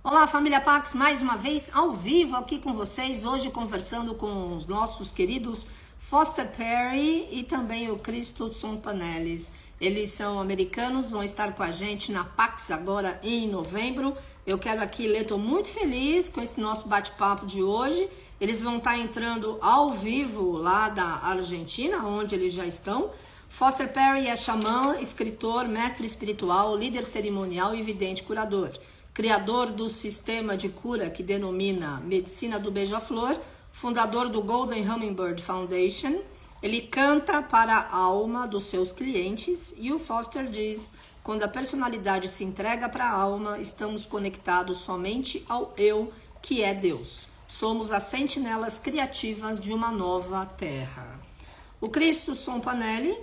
Olá, família Pax, mais uma vez ao vivo aqui com vocês, hoje conversando com os nossos queridos Foster Perry e também o Kristos Tsompanelis. Eles são americanos, vão estar com a gente na Pax agora em novembro. Eu quero aqui ler, estou muito feliz com esse nosso bate-papo de hoje. Eles vão estar entrando ao vivo lá da Argentina, onde eles já estão. Foster Perry é xamã, escritor, mestre espiritual, líder cerimonial e vidente curador. Criador do sistema de cura que denomina Medicina do Beija-Flor, fundador do Golden Hummingbird Foundation. Ele canta para a alma dos seus clientes e o Foster diz: quando a personalidade se entrega para a alma, estamos conectados somente ao eu, que é Deus. Somos as sentinelas criativas de uma nova terra. O Kristos Tsompanelis,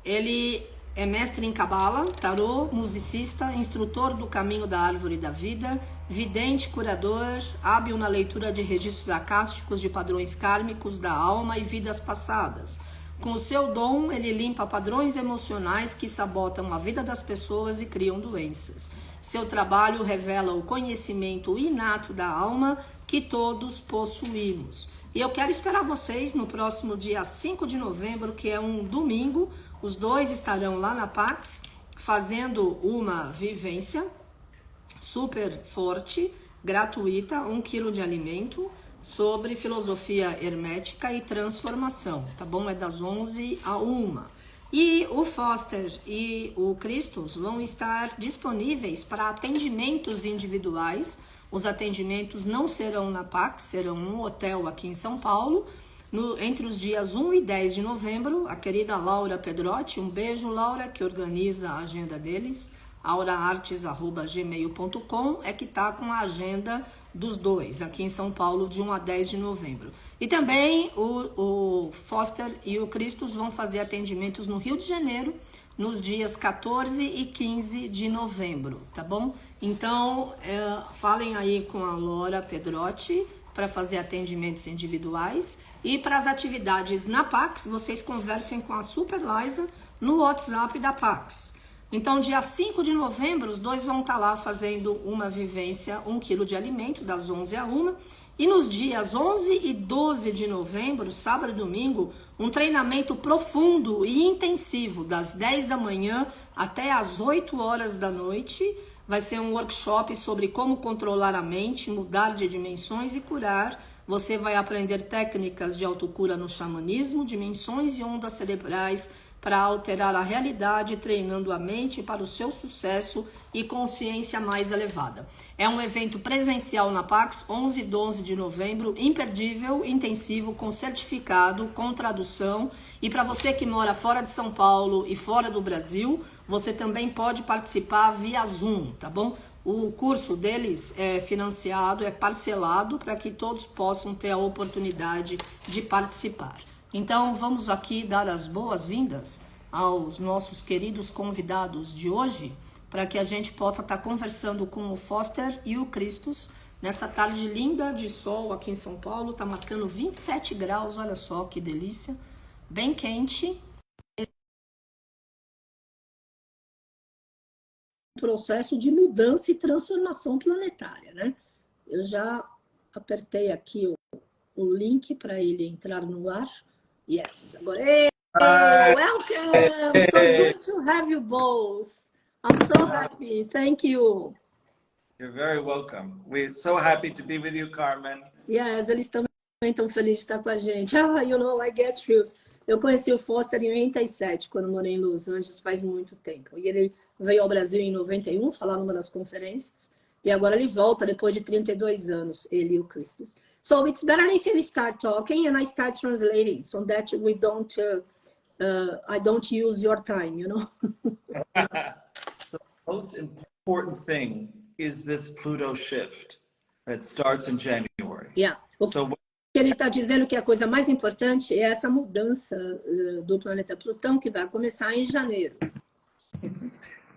ele é mestre em cabala, tarô, musicista, instrutor do caminho da árvore da vida, vidente, curador, hábil na leitura de registros acásticos de padrões kármicos da alma e vidas passadas. Com o seu dom, ele limpa padrões emocionais que sabotam a vida das pessoas e criam doenças. Seu trabalho revela o conhecimento inato da alma que todos possuímos. E eu quero esperar vocês no próximo dia 5 de novembro, que é um domingo. Os dois estarão lá na Pax, fazendo uma vivência super forte, gratuita, 1 quilo de alimento, sobre filosofia hermética e transformação, tá bom? É das 11 a 1. E o Foster e o Kristos vão estar disponíveis para atendimentos individuais. Os atendimentos não serão na Pax, serão num hotel aqui em São Paulo, entre os dias 1 e 10 de novembro. A querida Laura Pedrotti, um beijo, Laura, que organiza a agenda deles, auraartes@gmail.com, é que está com a agenda dos dois, aqui em São Paulo, de 1 a 10 de novembro. E também o Foster e o Kristos vão fazer atendimentos no Rio de Janeiro, nos dias 14 e 15 de novembro, tá bom? Então, falem aí com a Laura Pedrotti para fazer atendimentos individuais. E para as atividades na Pax, vocês conversem com a Super Laiza no Whatsapp da Pax. Então, dia 5 de novembro, os dois vão estar lá fazendo uma vivência, 1 quilo de alimento, das 11 a 1. E nos dias 11 e 12 de novembro, sábado e domingo, um treinamento profundo e intensivo, das 10 da manhã até as 8 horas da noite. Vai ser um workshop sobre como controlar a mente, mudar de dimensões e curar. Você vai aprender técnicas de autocura no xamanismo, dimensões e ondas cerebrais para alterar a realidade, treinando a mente para o seu sucesso e consciência mais elevada. É um evento presencial na Pax, 11 e 12 de novembro, imperdível, intensivo, com certificado, com tradução. E para você que mora fora de São Paulo e fora do Brasil, você também pode participar via Zoom, tá bom? O curso deles é financiado, é parcelado, para que todos possam ter a oportunidade de participar. Então, vamos aqui dar as boas-vindas aos nossos queridos convidados de hoje, para que a gente possa estar conversando com o Foster e o Kristos nessa tarde linda de sol aqui em São Paulo. Tá marcando 27 graus, olha só que delícia, bem quente. Processo de mudança e transformação planetária, né? Eu já apertei aqui o link para ele entrar no ar. Yes. Agora, hey, welcome! So good to have you both. I'm so happy. Thank you. You're very welcome. We're so happy to be with you, Carmen. Yes, eles também estão felizes de estar com a gente. You know, I get thrills. Eu conheci o Foster em 87, quando morei em Los Angeles, faz muito tempo. E ele veio ao Brasil em 91, falar numa das conferências. E agora ele volta depois de 32 anos, ele e o Kristos. So it's better if you start talking and I start translating, so that we don't, I don't use your time, you know. So the most important thing is this Pluto shift that starts in January. Yeah. So ele está dizendo que a coisa mais importante é essa mudança do planeta Plutão, que vai começar em janeiro.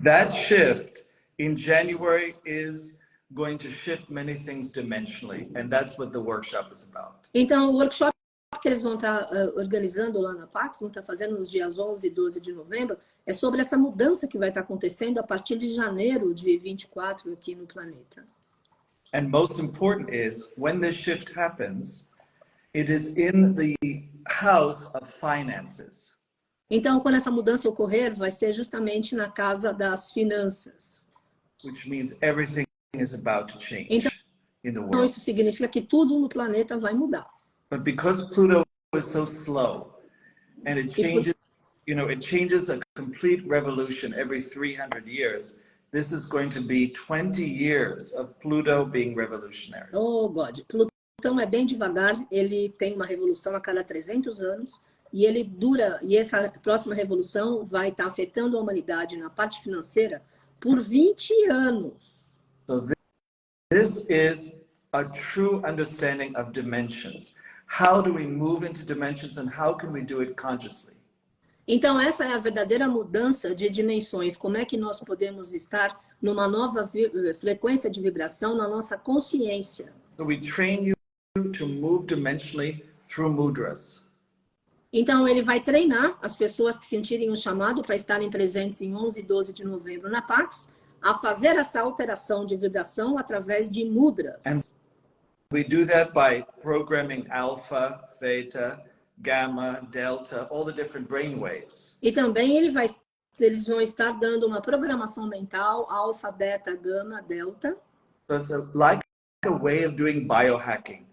That shift in January is going to shift many things dimensionally, and that's what the workshop is about. Então, o workshop que eles vão estar organizando lá na Pax, vão estar fazendo nos dias 11 e 12 de novembro, é sobre essa mudança que vai estar acontecendo a partir de janeiro de 24 aqui no planeta. And most important is, when this shift happens, it is in the house of finances. Então, quando essa mudança ocorrer, vai ser justamente na casa das finanças. Which means everything is about to change in the Então, world. isso significa que tudo no planeta vai mudar. But because Pluto is so slow, and it changes, it changes a complete revolution every 300 years, this is going to be 20 years of Pluto being revolutionary. Oh, God. Plutão é bem devagar, ele tem uma revolução a cada 300 anos, e ele dura, e essa próxima revolução vai estar afetando a humanidade na parte financeira por 20 anos. So this is a true understanding of dimensions. How do we move into dimensions and how can we do it consciously? Então, essa é a verdadeira mudança de dimensões. Como é que nós podemos estar numa nova frequência de vibração na nossa consciência? So we train you to move dimensionally through mudras. Então, ele vai treinar as pessoas que sentirem o chamado para estarem presentes em 11 e 12 de novembro na Pax, a fazer essa alteração de vibração através de mudras. And we do that by programming alpha, theta, gamma, delta, all the different brain waves. E também eles vão estar dando uma programação mental, alfa, beta, gama, delta. So it's like a way of doing biohacking.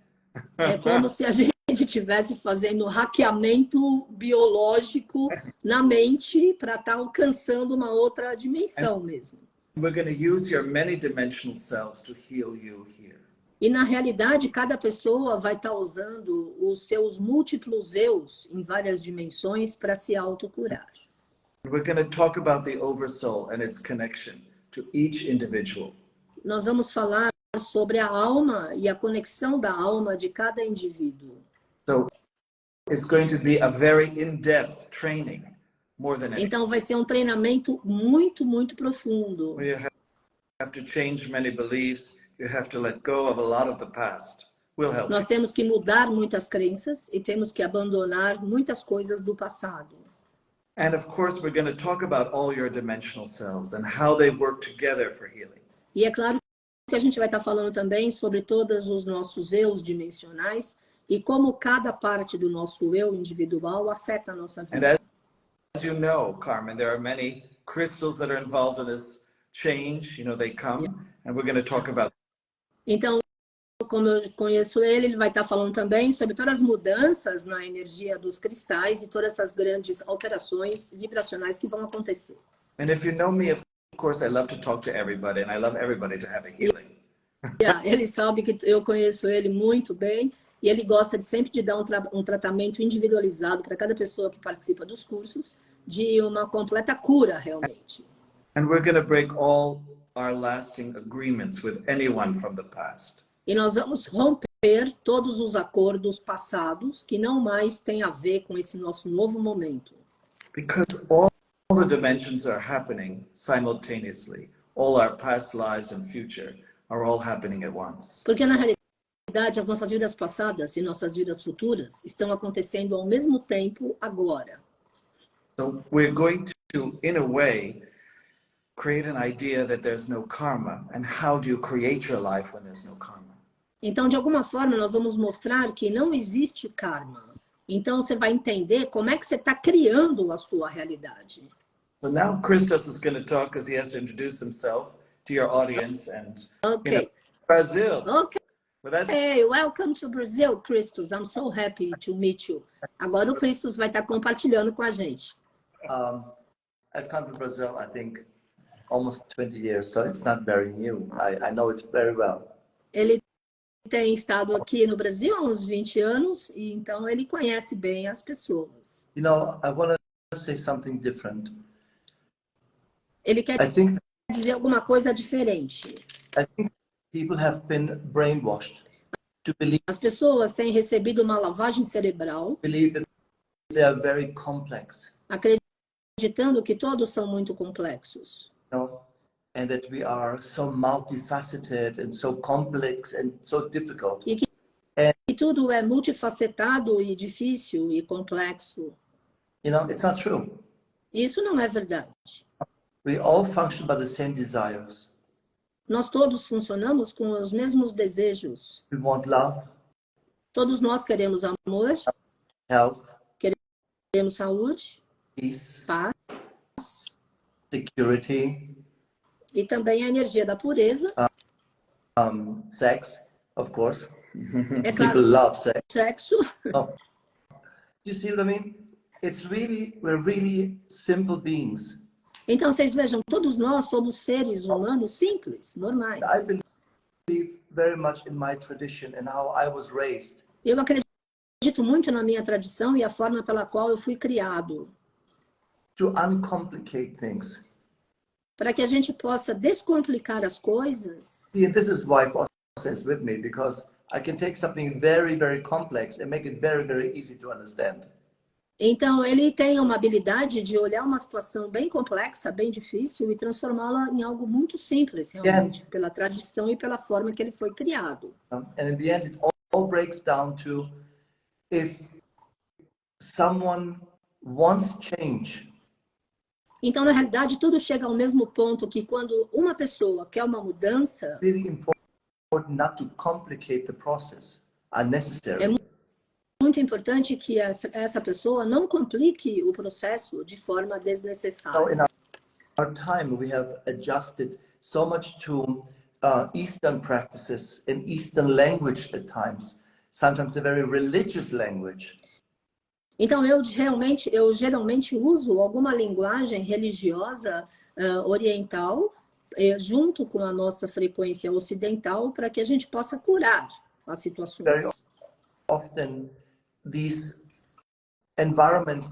É como se a gente estivesse fazendo hackeamento biológico na mente para estar alcançando uma outra dimensão mesmo. We're going to use your many dimensional selves to heal you here. E na realidade, cada pessoa vai estar usando os seus múltiplos eus em várias dimensões para se autocurar. We're going to talk about the oversoul and its connection to each individual. Nós vamos falar sobre a alma e a conexão da alma de cada indivíduo. So it's going to be a very in-depth training, more than anything. Então vai ser um treinamento muito, muito profundo. You have to change many beliefs. You have to let go of a lot of the past. We'll help. Nós temos que mudar muitas crenças e temos que abandonar muitas coisas do passado. And of course, we're going to talk about all your dimensional selves and how they work together for healing. E é claro que a gente vai estar falando também sobre todos os nossos eus dimensionais e como cada parte do nosso eu individual afeta a nossa vida. And as you know, Carmen, there are many crystals that are involved in this change. They come, and we're going to talk about. Então, como eu conheço ele vai estar falando também sobre todas as mudanças na energia dos cristais e todas essas grandes alterações vibracionais que vão acontecer. And if you know me, of course, I love to talk to everybody, and I love everybody to have a healing. Ele sabe que eu conheço ele muito bem e ele gosta de sempre de dar um tratamento individualizado para cada pessoa que participa dos cursos, de uma completa cura, realmente. And we're going to break all our lasting agreements with anyone from the past. E nós vamos romper todos os acordos passados que não mais têm a ver com esse nosso novo momento. Because all the dimensions are happening simultaneously. All our past lives and future are all happening at once. Porque na realidade as nossas vidas passadas e nossas vidas futuras estão acontecendo ao mesmo tempo agora. So we're going to, in a way, create an idea that there's no karma, and how do you create your life when there's no karma? Então, de alguma forma, nós vamos mostrar que não existe karma. Então, você vai entender como é que você está criando a sua realidade. So now Kristos is going to talk because he has to introduce himself to your audience and Brazil. Okay. Well, that's... Hey, welcome to Brazil, Kristos. I'm so happy to meet you. Agora o Kristos vai estar compartilhando com a gente. I've come to Brazil, I think, almost 20 years, so it's not very new. I know it very well. Ele tem estado aqui no Brasil há uns 20 anos, e então ele conhece bem as pessoas. You know, I want to say something different. Ele quer dizer alguma coisa diferente. I think people have been brainwashed to believe. As pessoas têm recebido uma lavagem cerebral. Believe that they are very complex. Acreditando que todos são muito complexos. You know, and that we are so multifaceted and so complex and so difficult. E que tudo é multifacetado e difícil e complexo. You know, it's not true. Isso não é verdade. We all function by the same desires. Nós todos funcionamos com os mesmos desejos. We want love, Todos nós queremos amor, health, queremos saúde, peace, paz security, e também a energia da pureza. sex, of course. É claro, People love sex. sexo. Oh. You see what I mean? We're really simple beings. Então, vocês vejam, todos nós somos seres humanos simples, normais. I believe very much in my tradition and how I was raised. Eu acredito muito na minha tradição e a forma pela qual eu fui criado. To uncomplicate things. Para que a gente possa descomplicar as coisas. See, and this is why Foster is with me, because I can take something very, very complex and make it very, very easy to understand. Então, ele tem uma habilidade de olhar uma situação bem complexa, bem difícil, e transformá-la em algo muito simples, realmente, pela tradição e pela forma que ele foi criado. And in the end, it all breaks down to if someone wants change. Então, na realidade, tudo chega ao mesmo ponto que quando uma pessoa quer uma mudança, Really important not to complicate the process unnecessarily. é muito importante que essa pessoa não complique o processo de forma desnecessária. So in our time, we have adjusted so much to Eastern practices and Eastern language at times, sometimes a very religious language. Então, eu geralmente uso alguma linguagem religiosa oriental junto com a nossa frequência ocidental para que a gente possa curar as situações. Very often, these environments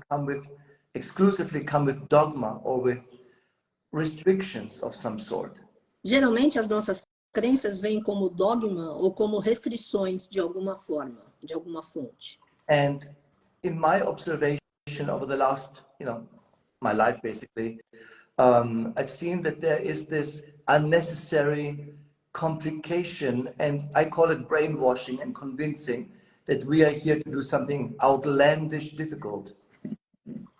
exclusively come with dogma or with restrictions of some sort. Geralmente, as nossas crenças vêm como dogma ou como restrições de alguma forma, de alguma fonte. And in my observation over the last, my life basically, I've seen that there is this unnecessary complication, and I call it brainwashing and convincing that we are here to do something outlandish, difficult.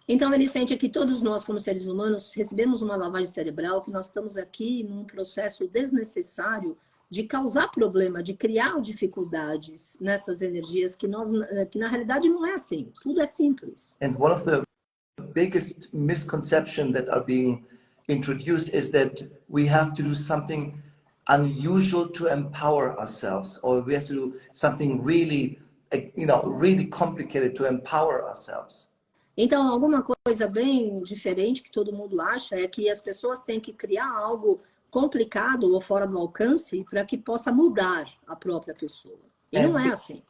Então ele sente que todos nós, como seres humanos, recebemos uma lavagem cerebral, que nós estamos aqui num processo desnecessário de causar problema, de criar dificuldades nessas energias que na realidade não é assim. Tudo é simples. And one of the biggest misconceptions that are being introduced is that we have to do something unusual to empower ourselves, or we have to do something really, really complicated to empower ourselves. Então, alguma coisa bem diferente que todo mundo acha é que as pessoas têm que criar algo complicado ou fora do alcance para que possa mudar a própria pessoa. E não é assim.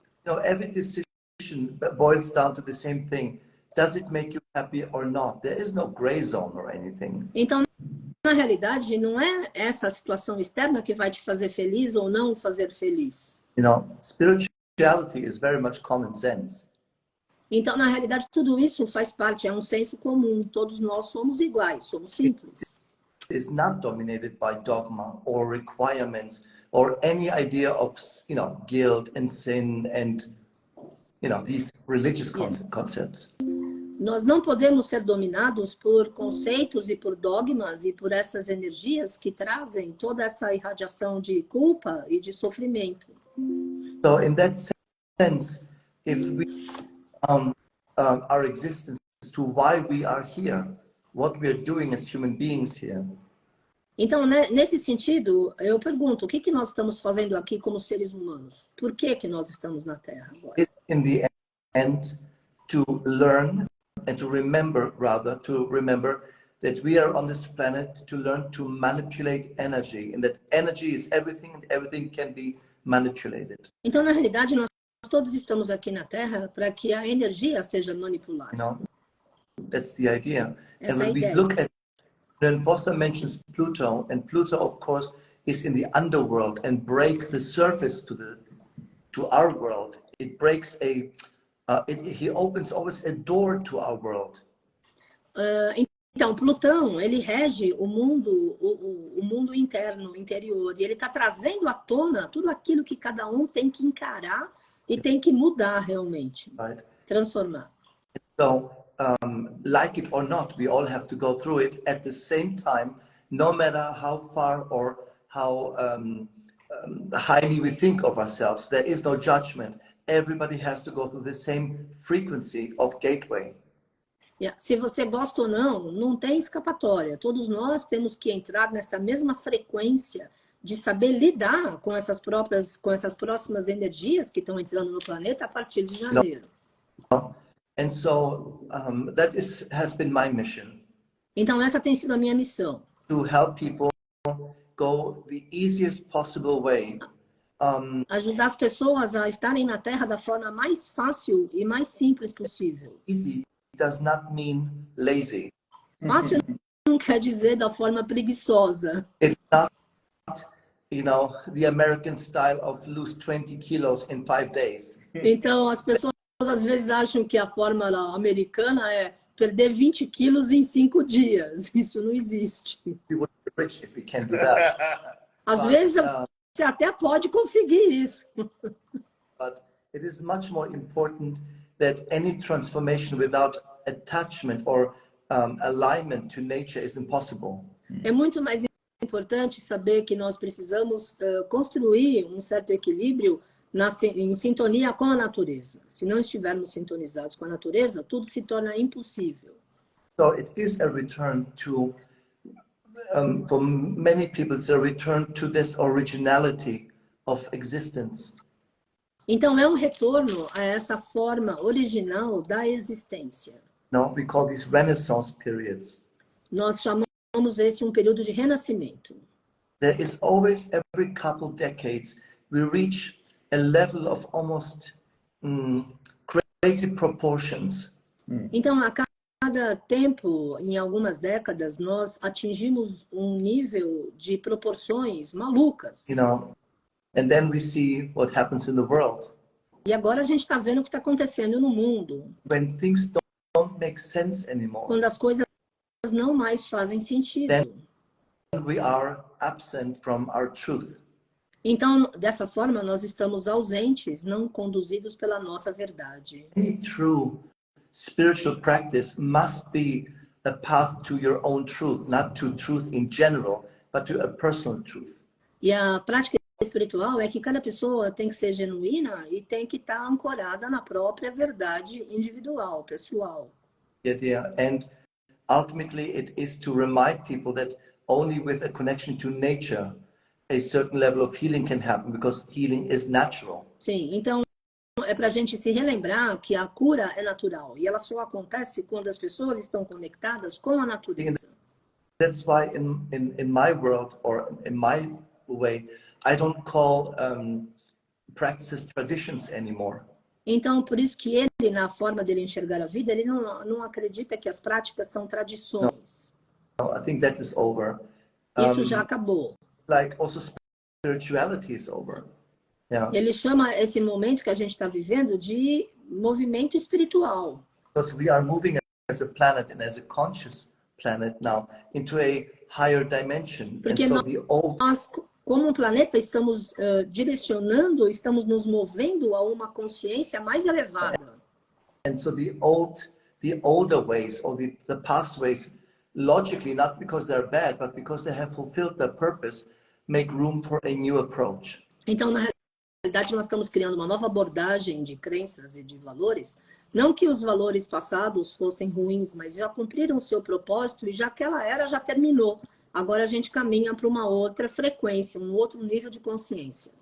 Every decision boils down to the same thing. Does it make you happy or not? There is no gray zone or anything. Então, na realidade, não é essa situação externa que vai te fazer feliz ou não fazer feliz. Spirituality is very much common sense. Então, na realidade, tudo isso faz parte, é um senso comum. Todos nós somos iguais, somos simples. Is not dominated by dogma or requirements or any idea of, guilt and sin and, these religious concepts. Nós não podemos ser dominados por conceitos e por dogmas e por essas energias que trazem toda essa irradiação de culpa e de sofrimento. So, in that sense, if we our existence to why we are here, what we are doing as human beings here. Então, nesse sentido, eu pergunto, o que nós estamos fazendo aqui como seres humanos? Por que nós estamos na Terra agora? In the end, to learn and to remember that we are on this planet to learn to manipulate energy, and that energy is everything and everything can be manipulated. Então, na realidade, nós todos estamos aqui na Terra para que a energia seja manipulada. That's the idea. Essa and when we look at, then Foster mentions Pluto, and Pluto, of course, is in the underworld and breaks the surface to our world. It breaks he opens always a door to our world. Então, Plutão, ele rege o mundo interno, interior, e ele está trazendo à tona tudo aquilo que cada um tem que encarar e tem que mudar realmente, Right. Transformar. So, like it or not, we all have to go through it at the same time, no matter how far or highly we think of ourselves. There is no judgment. Everybody has to go through the same frequency of gateway. Se você gosta ou não, não tem escapatória. Todos nós temos que entrar nessa mesma frequência de saber lidar com essas próximas energias que estão entrando no planeta a partir de janeiro. And so that has been my mission. Então essa tem sido a minha missão. To help people go the easiest possible way. Ajudar as pessoas a estarem na Terra da forma mais fácil e mais simples possível. Easy does not mean lazy. Fácil não quer dizer da forma preguiçosa. It's not, the American style of lose 20 kilos in 5 days. Então as pessoas às vezes acham que a forma americana é perder 20 quilos em 5 dias. Isso não existe. We would be rich if we can do that. Às vezes você até pode conseguir isso. But it is much more important that any transformation without attachment or alignment to nature is impossible. É muito mais importante saber que nós precisamos construir um certo equilíbrio em sintonia com a natureza. Se não estivermos sintonizados com a natureza, tudo se torna impossível. So it is a return to, for many people, it's a return to this originality of existence. Então é um retorno a essa forma original da existência. No, we call these Renaissance periods. Nós chamamos esse um período de renascimento. There is always, every couple decades, we reach a level of almost crazy proportions. Então, a cada tempo, em algumas décadas, nós atingimos um nível de proporções malucas. And then we see what happens in the world. E agora a gente está vendo o que está acontecendo no mundo. When things don't make sense anymore. Quando as coisas não mais fazem sentido. Then we are absent from our truth. Então, dessa forma, nós estamos ausentes, não conduzidos pela nossa verdade. Any true spiritual practice must be a path to your own truth, not to truth in general, but to a personal truth. E a prática espiritual é que cada pessoa tem que ser genuína e tem que estar ancorada na própria verdade individual, pessoal. Yeah. And ultimately it is to remind people that only with a connection to nature a certain level of healing can happen, because healing is natural. Sim, então é para a gente se relembrar que a cura é natural e ela só acontece quando as pessoas estão conectadas com a natureza. That's why in my world, or in my way, I don't call practices traditions anymore. Então, por isso que ele, na forma dele enxergar a vida, ele não acredita que as práticas são tradições. No, I think that is over. Isso já acabou. Like also spirituality is over. Yeah. Ele chama esse momento que a gente está vivendo de movimento espiritual. Because we are moving as a planet and as a conscious planet now into a higher dimension. Porque and so nós, como um planeta, estamos direcionando, estamos nos movendo a uma consciência mais elevada. And so the older ways, or the past ways, logically, not because they're bad, but because they have fulfilled their purpose, make room for a new approach. Então, na realidade, nós estamos criando uma nova abordagem de crenças e de valores. Não que os valores passados fossem ruins, mas já cumpriram o seu propósito e já aquela era já terminou. Agora a gente caminha para uma outra frequência, um outro nível de consciência.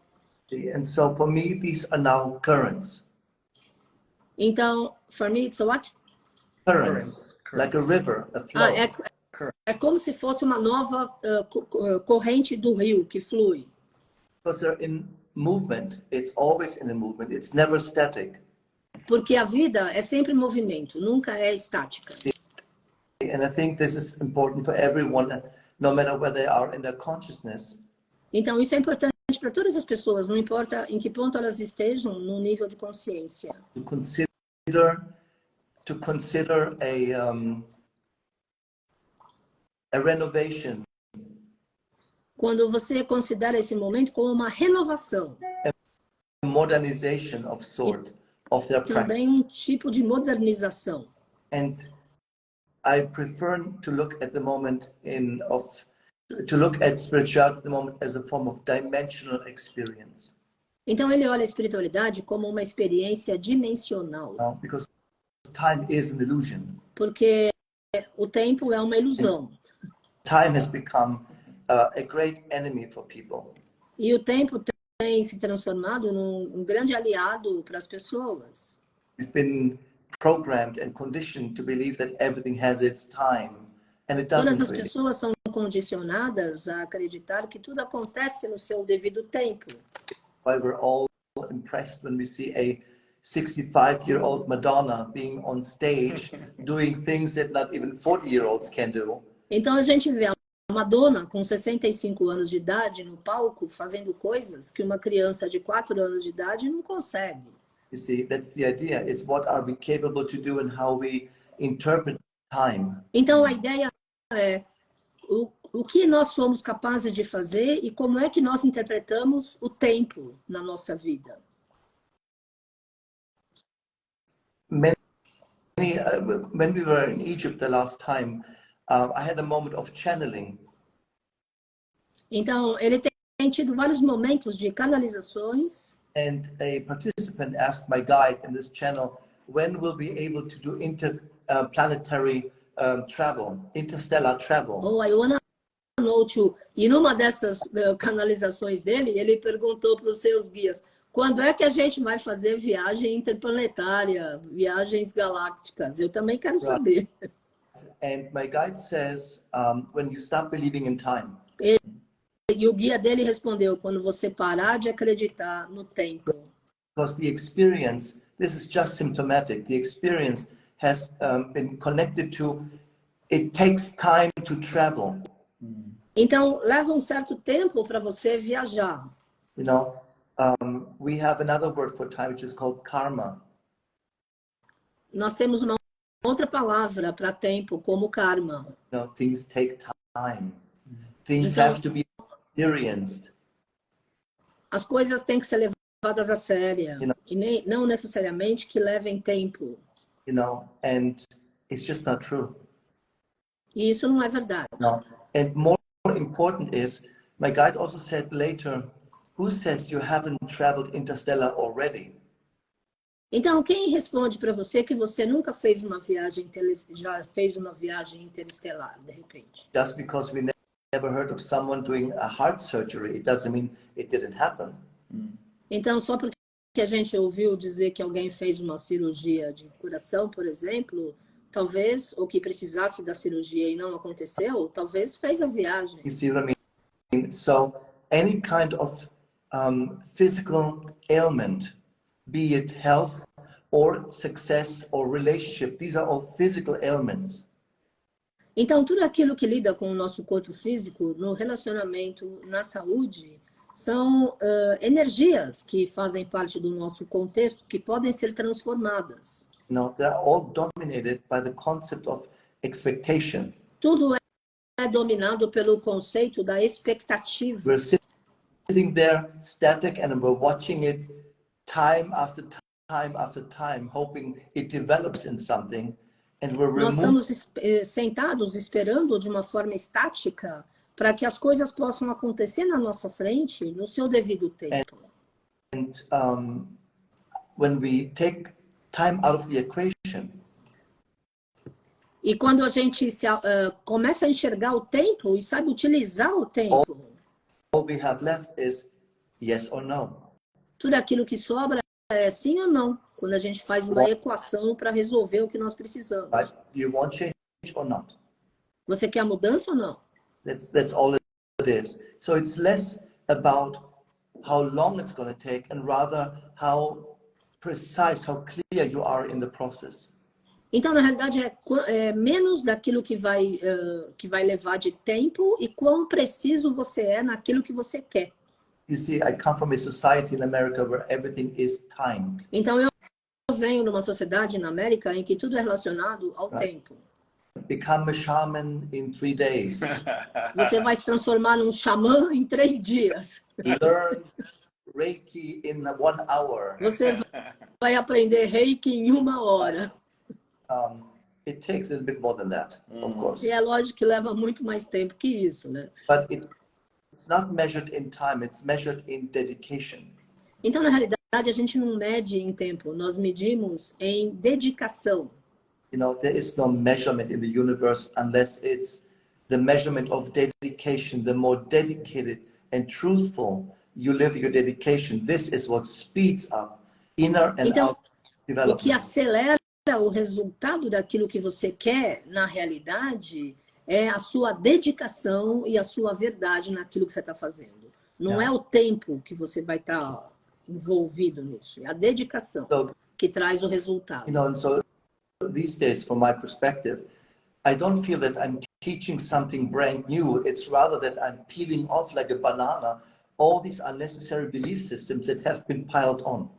And so for me, these are now currents. Então, for me, it's a what? Currents. Like a river, a flow. É como se fosse uma nova corrente do rio que flui. Because they're in movement. It's always in a movement. It's never static. Porque a vida é sempre movimento, nunca é estática. And I think this is important for everyone, no matter where they are in their consciousness. Então, isso é importante para todas as pessoas, não importa em que ponto elas estejam no nível de consciência. To consider a renovation. Quando você considera esse momento como uma renovação. A modernization of sort of their practice. Também um tipo de modernização. And I prefer to look at the moment of to look at spirituality at the moment as a form of dimensional experience. Então ele olha a espiritualidade como uma experiência dimensional. Because time is an illusion. Porque o tempo é uma ilusão. Time has become a great enemy for people. E o tempo tem se transformado num grande aliado para as pessoas. We've been programmed and conditioned to believe that everything has its time, and it doesn't. Todas as really. pessoas são condicionadas a acreditar que tudo acontece no seu devido tempo. Why we're all impressed when we see a 65-year-old Madonna being on stage doing things that not even 40-year-olds can do. Então a gente vê a Madonna com 65 anos de idade no palco fazendo coisas que uma criança de 4 anos de idade não consegue. You see, that's the idea. Is what are we capable to do and how we interpret time. Então a ideia é o que nós somos capazes de fazer e como é que nós interpretamos o tempo na nossa vida. When we were in Egypt the last time, I had a moment of channeling. Então, ele tem tido vários momentos de canalizações. And a participant asked my guide in this channel, when will we be able to do interplanetary travel, interstellar travel? Oh, I wanna know too. E numa dessas canalizações dele, ele perguntou para os seus guias, quando é que a gente vai fazer viagem interplanetária, viagens galácticas? Eu também quero saber. And my guide says, when you stop believing in time. E o guia dele respondeu, quando você parar de acreditar no tempo. Because the experience, this is just symptomatic, the experience has been connected to, it takes time to travel. Então, leva um certo tempo para você viajar. You know, we have another word for time, which is called karma. Nós temos uma outra palavra para tempo, como karma. You know, things take time. Things Então, have to be experienced. As coisas têm que ser levadas a sério. You know, E não necessariamente que levem tempo. You know, and it's just not true. E isso não é verdade. No. And more important is, my guide also said later, who says you haven't traveled interstellar already? Então, quem responde para você que você nunca fez uma viagem, já fez uma viagem interestelar, de repente? Just because we never heard of someone doing a heart surgery, it doesn't mean it didn't happen. Então, só porque a gente ouviu dizer que alguém fez uma cirurgia de coração, por exemplo, talvez, ou que precisasse da cirurgia e não aconteceu, talvez fez a viagem. You see what I mean? So, any kind of physical ailment, be it health or success or relationship, these are all physical ailments. Então, tudo aquilo que lida com o nosso corpo físico, no relacionamento, na saúde, são energias que fazem parte do nosso contexto, que podem ser transformadas. No, they're all dominated by the concept of expectation. Tudo é dominado pelo conceito da expectativa. We're sitting there static and we're watching it time after time after time, hoping it develops in something. And we're Nós estamos sentados esperando de uma forma estática para que as coisas possam acontecer na nossa frente no seu devido tempo. And when we take time out of the equation, e quando a gente começa a enxergar o tempo e sabe utilizar o tempo, all we have left is yes or no. Tudo aquilo que sobra é sim ou não, quando a gente faz uma equação para resolver o que nós precisamos. Right? You want change or not? Você quer a mudança ou não? That's all it is. So it's less about how long it's going to take and rather how precise, how clear you are in the process. Então, na realidade, é menos daquilo que vai levar de tempo e quão preciso você é naquilo que você quer. You see, I come from a society in America where everything is timed. Então, eu venho de uma sociedade na América em que tudo é relacionado ao tempo. Become a shaman in 3 days. Você vai se transformar num xamã em 3 dias. Learn Reiki in 1 hour. Você vai aprender Reiki em 1 hora. it takes a little bit more than that, of course. E é lógico que leva muito mais tempo que isso, né? But it's not measured in time, it's measured in dedication. Então, na realidade, a gente não mede em tempo, nós medimos em dedicação. You know, there is no measurement in the universe unless it's the measurement of dedication. The more dedicated and truthful you live your dedication, this is what speeds up inner and outer development. O que acelera o resultado daquilo que você quer, na realidade, é a sua dedicação e a sua verdade naquilo que você está fazendo. Não é o tempo que você vai estar envolvido nisso, é a dedicação que traz o resultado. You know, and so these days, from my perspective, I don't feel that I'm teaching something brand new. It's rather that I'm peeling off like a banana all these unnecessary belief systems that have been piled on.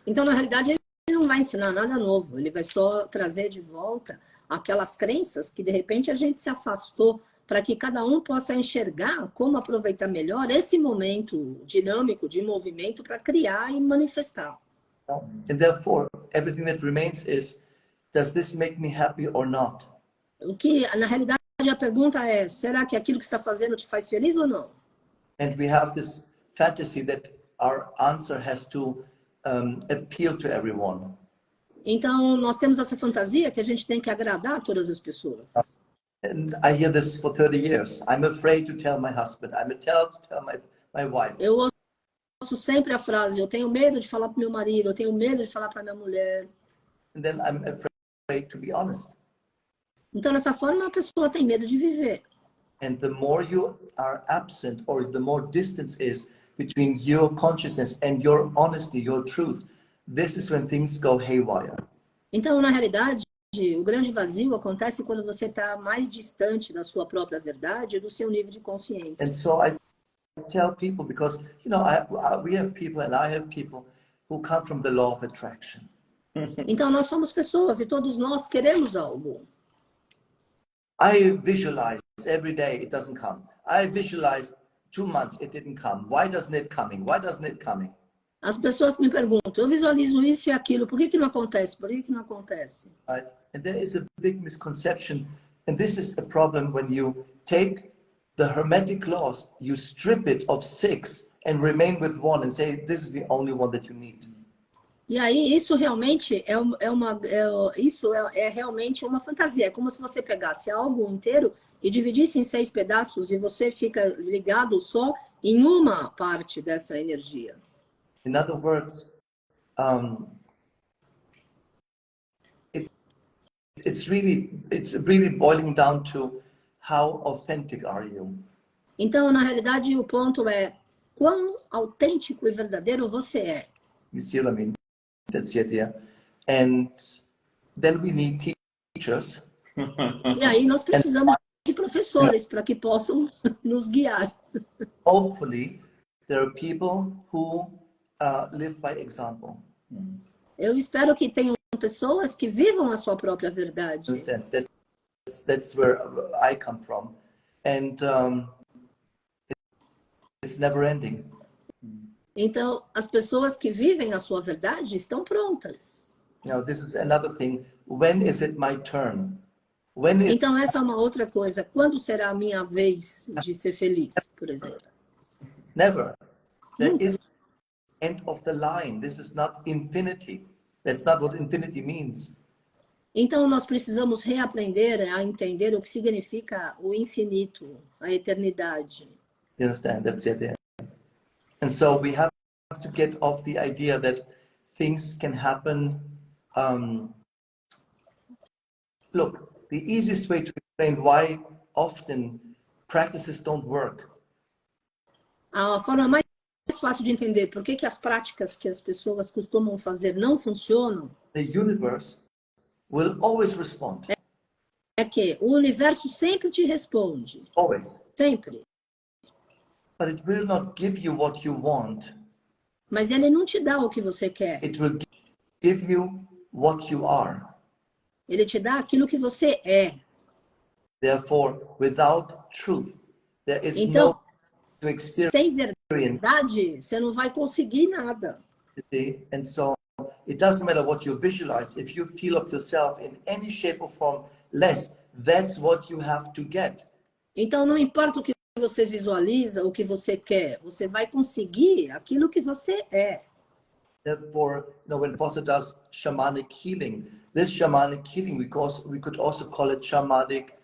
Então, na realidade, ele não vai ensinar nada novo. Ele vai só trazer de volta aquelas crenças que, de repente, a gente se afastou para que cada um possa enxergar como aproveitar melhor esse momento dinâmico de movimento para criar e manifestar. And therefore, everything that remains is, does this make me happy or not? O que, na realidade, a pergunta é, será que aquilo que você está fazendo te faz feliz ou não? And we have this fantasy that our answer has to appeal to everyone. Então, nós temos essa fantasia que a gente tem que agradar todas as pessoas. And I hear this for 30 years. I'm afraid to tell my husband. I'm afraid to tell my wife. Eu ouço sempre a frase, eu tenho medo de falar para meu marido, eu tenho medo de falar para minha mulher. And then I'm afraid to be honest. Então, dessa forma, a pessoa tem medo de viver. And the more you are absent, or the more distance is between your consciousness and your honesty, your truth, this is when things go haywire. Então, na realidade, o grande vazio acontece quando você está mais distante da sua própria verdade e do seu nível de consciência. And so I tell people, because, you know, we have people and I have people who come from the law of attraction. Então, nós somos pessoas e todos nós queremos algo. I visualize every day, it doesn't come. I visualize 2 months, it didn't come. Why doesn't it coming? Why doesn't it coming? As pessoas me perguntam, eu visualizo isso e aquilo, por que não acontece? Por que não acontece? Right? And there is a big misconception, and this is a problem when you take the hermetic laws, you strip it of 6 and remain with 1 and say, this is the only one that you need. E aí, isso realmente é realmente uma fantasia. É como se você pegasse algo inteiro e dividisse em 6 pedaços e você fica ligado só em uma parte dessa energia. In other words, it's really boiling down to how authentic are you? Então, na realidade, o ponto é quão autêntico e verdadeiro você é. You see what I mean? That's the idea. And then we need teachers. E aí nós precisamos de professores para que possam nos guiar. Hopefully, there are people who live by example. Eu espero que tenham pessoas que vivam a sua própria verdade. Understand? That's where I come from. And it's never ending. Então, as pessoas que vivem a sua verdade estão prontas. Now, this is another thing. When is it my turn? Então, essa é uma outra coisa. Quando será a minha vez de ser feliz, por exemplo? Never. There is end of the line. This is not infinity. That's not what infinity means. Então, nós precisamos reaprender a entender o que significa o infinito, a eternidade. You understand? That's the idea. And so we have to get off the idea that things can happen. Look, the easiest way to explain why often practices don't work. A forma mais fácil de entender por que as práticas que as pessoas costumam fazer não funcionam. The universe will always respond. É que o universo sempre te responde. Always. Sempre. But it will not give you what you want. Mas ele não te dá o que você quer. It will give you what you are. Ele te dá aquilo que você é. Therefore, without truth, there is Então, no to experience. sem verdade, você não vai conseguir nada. You see? And so it doesn't matter what you visualize. If you feel of yourself in any shape or form less. That's what you have to get. Então, não importa o que você visualiza, o que você quer, você vai conseguir aquilo que você é. Therefore, when Foster does shamanic healing, this shamanic healing, we could also call it shamanic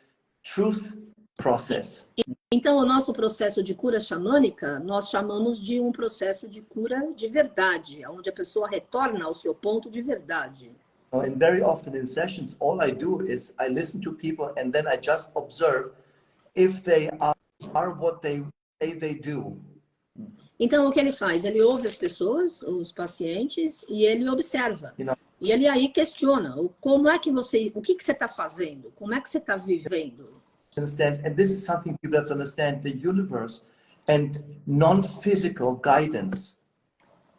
truth process. Então, o nosso processo de cura xamânica, nós chamamos de um processo de cura de verdade, onde a pessoa retorna ao seu ponto de verdade. And very often in sessions, all I do is I listen to people and then I just observe if they are what they say they do. Então, o que ele faz? Ele ouve as pessoas, os pacientes, e ele observa. E ele aí questiona, como é que você, o que você está fazendo? Como é que você está vivendo? Understand, and this is something people have to understand, the universe and non-physical guidance.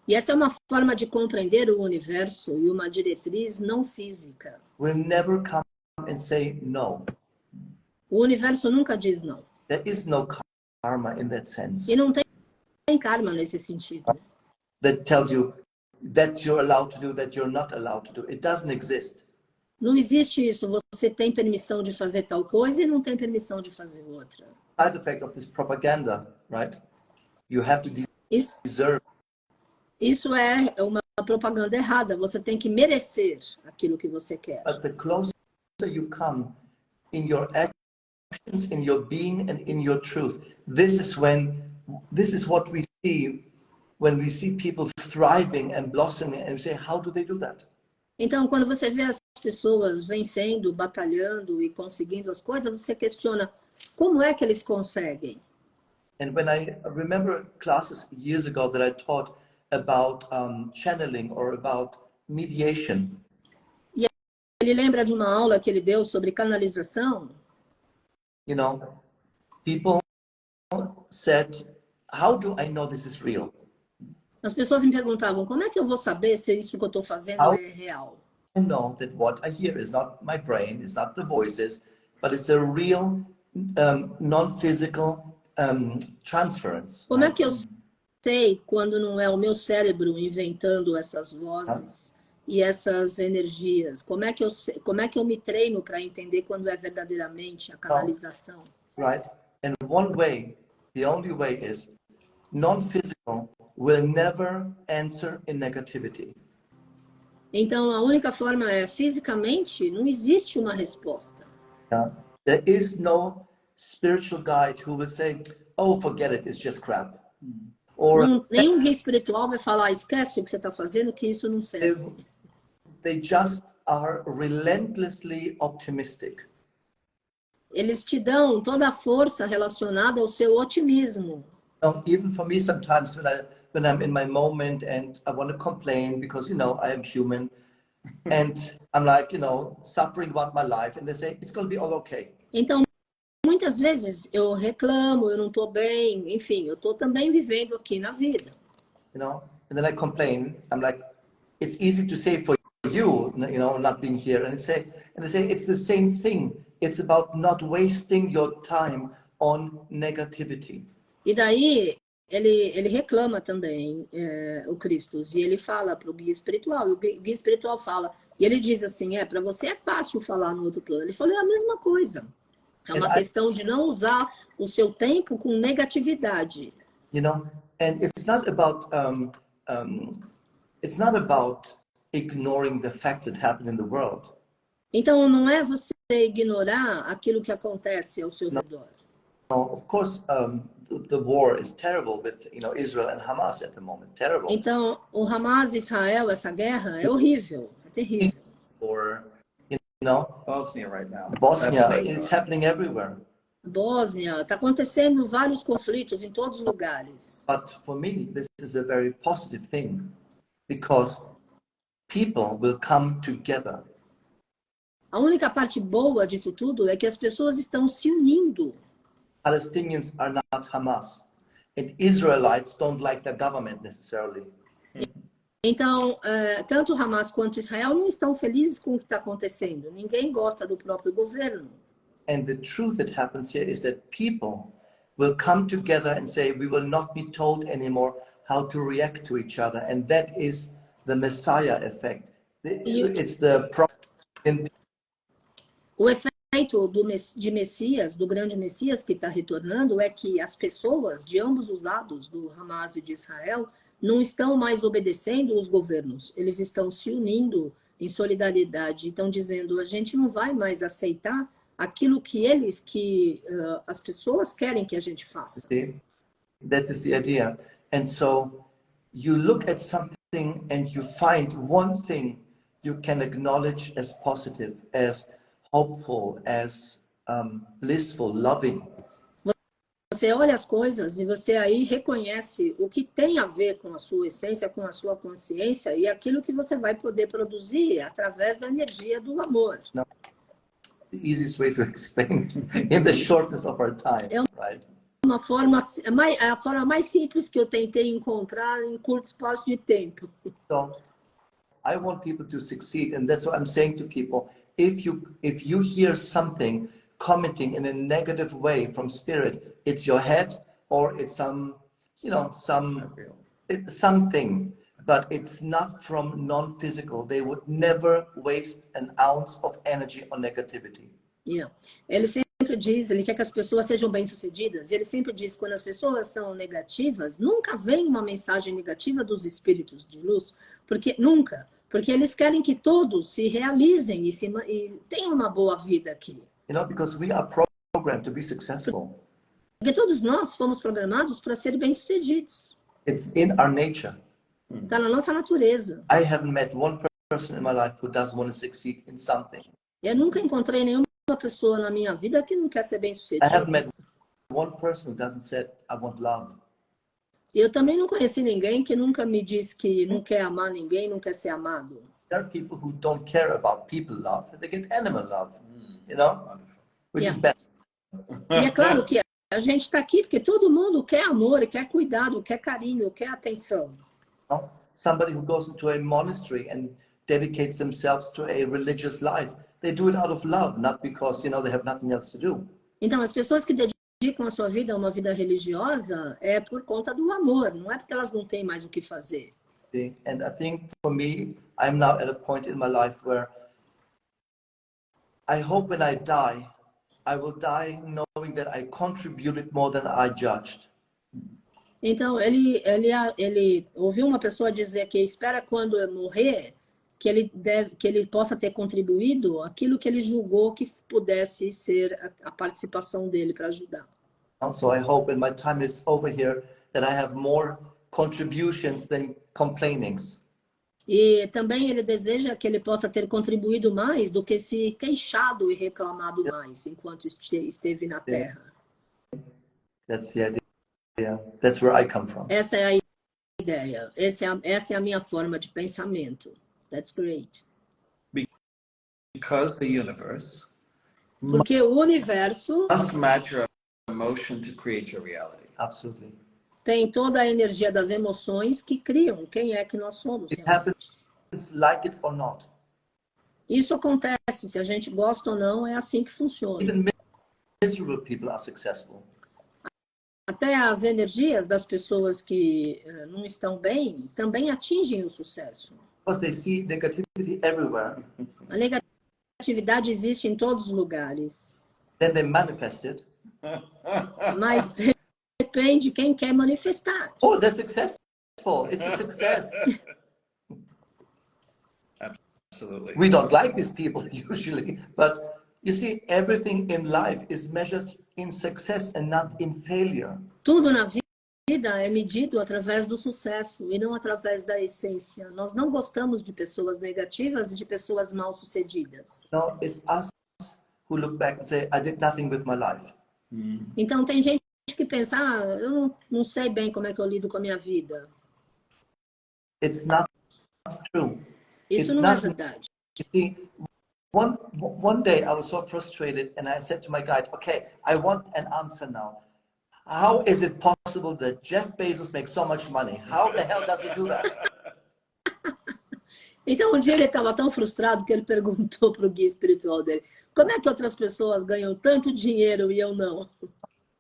E essa é uma forma de compreender o universo e uma diretriz não física. Will never come and say no. O universo nunca diz não. There is no karma in that sense. E não tem karma nesse sentido. That tells you that you're allowed to do, that you're not allowed to do. It doesn't exist. Não existe isso. Você tem permissão de fazer tal coisa e não tem permissão de fazer outra. Side effect of this propaganda, right? You have to deserve. Isso é uma propaganda errada. Você tem que merecer aquilo que você quer. But the closer you come in your actions, in your being, and in your truth, this is what we see when we see people thriving and blossoming, and we say, how do they do that? Então, quando você vê as pessoas vencendo, batalhando e conseguindo as coisas, você questiona como é que eles conseguem. And when I remember classes years ago that I taught about channeling or about mediation. E ele lembra de uma aula que ele deu sobre canalização? People said, how do I know this is real? As pessoas me perguntavam, como é que eu vou saber se isso que eu estou fazendo é real? I know that what I hear is not my brain, it's not the voices, but it's a real non-physical transference. Como é que eu sei quando não é o meu cérebro inventando essas vozes e essas energias? Como é que eu me treino para entender quando é verdadeiramente a canalização? Right. And one way, the only way is non-physical will never answer in negativity. Então, a única forma é, fisicamente, não existe uma resposta. There is no spiritual guide who will say, oh, forget it, it's just crap. Nenhum guia espiritual vai falar, esquece o que você está fazendo, que isso não serve. They just are relentlessly optimistic. Eles te dão toda a força relacionada ao seu otimismo. Even for me, sometimes when I'm in my moment and I want to complain because, I am human and I'm like, suffering about my life and they say, it's going to be all okay. Então, muitas vezes eu reclamo, eu não estou bem, enfim, eu estou também vivendo aqui na vida. And then I complain. I'm like, it's easy to say for you, not being here. And they say, it's the same thing. It's about not wasting your time on negativity. E daí, ele reclama também, o Kristos, e ele fala para o guia espiritual, e o guia espiritual fala, e ele diz assim, para você é fácil falar no outro plano. Ele falou, é a mesma coisa. É uma questão de não usar o seu tempo com negatividade. And it's not about ignoring the facts that happen in the world. Então, não é você ignorar aquilo que acontece ao seu redor. Of course, the war is terrible with Israel and Hamas at the moment. Terrible. Então, o Hamas e Israel, essa guerra é horrível, é terrível. Or Bosnia right now. Bosnia, it's happening everywhere. Bósnia, está acontecendo vários conflitos em todos os lugares. But for me, this is a very positive thing because people will come together. A única parte boa disso tudo é que as pessoas estão se unindo. Palestinians are not Hamas, and Israelites don't like the government necessarily. Então, tanto Hamas quanto Israel não estão felizes com o que está acontecendo. Ninguém gosta do próprio governo. And the truth that happens here is that people will come together and say, we will not be told anymore how to react to each other. And that is the Messiah effect. It's the O efeito pensamento de Messias, do grande Messias que está retornando, é que as pessoas de ambos os lados, do Hamas e de Israel, não estão mais obedecendo os governos. Eles estão se unindo em solidariedade. Estão dizendo, a gente não vai mais aceitar aquilo que as pessoas querem que a gente faça. That is the idea. And so you look at something and you find one thing you can acknowledge as positive, as hopeful, as blissful, loving. Você olha as coisas e você aí reconhece o que tem a ver com a sua essência, com a sua consciência e aquilo que você vai poder produzir através da energia do amor. No, the easiest way to explain in the shortness of our time, right? A forma mais simples que eu tentei encontrar em curto espaço de tempo. So, I want people to succeed, and that's what I'm saying to people. If you hear something commenting in a negative way from spirit, it's your head or it's something, but it's not from non-physical. They would never waste an ounce of energy on negativity. Yeah. Ele sempre diz, ele quer que as pessoas sejam bem-sucedidas. Ele sempre diz que quando as pessoas são negativas, nunca vem uma mensagem negativa dos espíritos de luz, porque eles querem que todos se realizem e tenham uma boa vida aqui. You know, because we are programmed to be successful. Porque todos nós fomos programados para ser bem-sucedidos. It's in our nature. Está na nossa natureza. I haven't met one person in my life who doesn't want to succeed in something. Eu nunca encontrei nenhuma pessoa na minha vida que não quer ser I bem-sucedida. haven't met one person who doesn't say, I want love. Eu também não conheci ninguém que nunca me disse que não quer amar ninguém, não quer ser amado. There are people who don't care about people love, they get animal love, you know, which is bad. E é claro que a gente está aqui porque todo mundo quer amor, quer cuidado, quer carinho, quer atenção. Somebody who goes into a monastery and dedicates themselves to a religious life, they do it out of love, not because, you know, they have nothing else to do. Então, as pessoas que dedicam a sua vida a uma vida religiosa é por conta do amor, não é porque elas não têm mais o que fazer. And I think for me, I'm now at a point in my life where I hope when I die, I will die knowing that I contributed more than I judged. Então, ele ouviu uma pessoa dizer que espera quando eu morrer que ele possa ter contribuído aquilo que ele julgou que pudesse ser a participação dele para ajudar. So I hope when my time is over here that I have more contributions than complainings. E também ele deseja que ele possa ter contribuído mais do que se queixado e reclamado mais enquanto esteve na Terra. That's the idea. That's where I come from. Essa é a ideia. Essa é a minha forma de pensamento. That's great. Because the universe Porque o universo must match your emotion to create your reality. Absolutely. Tem toda a energia das emoções que criam quem é que nós somos. It happens like it or not. Isso acontece, se a gente gosta ou não, é assim que funciona. Even miserable people are successful. Até as energias das pessoas que não estão bem também atingem o sucesso. Because they see negativity everywhere. A negatividade existe em todos os lugares. Then they manifest it. Mas depende de quem quer manifestar. Oh, they're successful. It's a success. Absolutely. We don't like these people usually, but you see, everything in life is measured in success and not in failure. Tudo na vida é medido através do sucesso e não através da essência. Nós não gostamos de pessoas negativas e de pessoas mal-sucedidas. No, it's us who look back and say, I did nothing with my life. Então tem gente que pensa, eu não sei bem como é que eu lido com a minha vida. It's not true. Isso It's não é not, verdade. you see, one day I was so frustrated and I said to my guide, okay, I want an answer now. How is it possible that Jeff Bezos makes so much money? How the hell does he do that? Então um dia ele estava tão frustrado que ele perguntou para o guia espiritual dele, como é que outras pessoas ganham tanto dinheiro e eu não?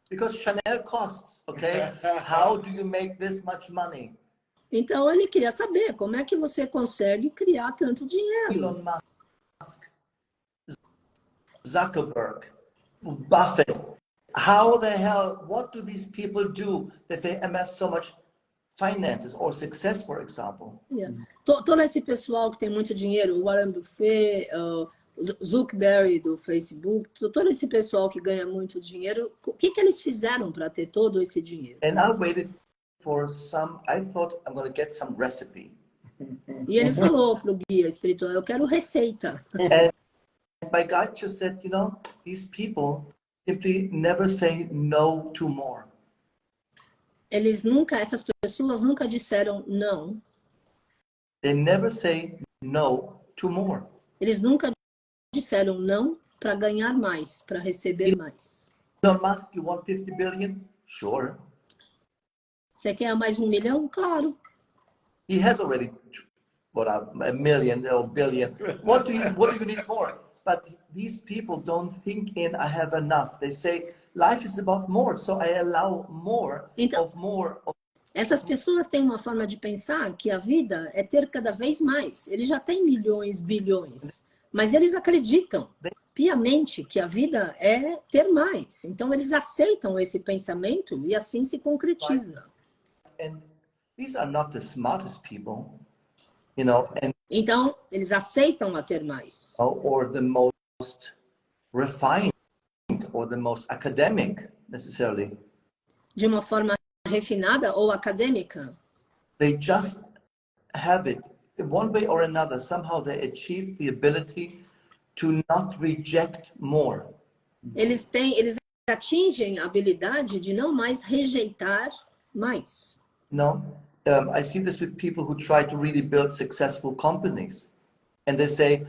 Because Chanel costs, okay? How do you make this much money? Então ele queria saber como é que você consegue criar tanto dinheiro. Elon Musk Zuckerberg, Buffett. How the hell, what do these people do that they amass so much finances or success, for example? Yeah. Todo esse pessoal que tem muito dinheiro, o Warren Buffett, Zuckerberg do Facebook, todo esse pessoal que ganha muito dinheiro, o que eles fizeram para ter todo esse dinheiro? And I waited for some, I thought I'm going to get some recipe. E ele falou pro guia espiritual, eu quero receita. And my guide just said, you know, these people simply never say no to more. Essas pessoas nunca disseram não. They never say no to more. Eles nunca disseram não para ganhar mais, para receber mais. Elon Musk, you want 50 billion? Sure. Você quer mais 1 milhão? Claro. He has already what a million or billion. What do you need more? But these people don't think in I have enough. They say life is about more, so I allow more of more. Essas pessoas têm uma forma de pensar que a vida é ter cada vez mais. Eles já têm milhões, bilhões, mas eles acreditam piamente que a vida é ter mais. Então eles aceitam esse pensamento e assim se concretiza. And these are not the smartest people, you know, and então eles aceitam a ter mais. Or the most refined or the most academic necessarily. De uma forma refinada ou acadêmica. They just have it in one way or another. Somehow they achieve the ability to not reject more. Eles atingem a habilidade de não mais rejeitar mais. No, I see this with people who try to really build successful companies, and they say,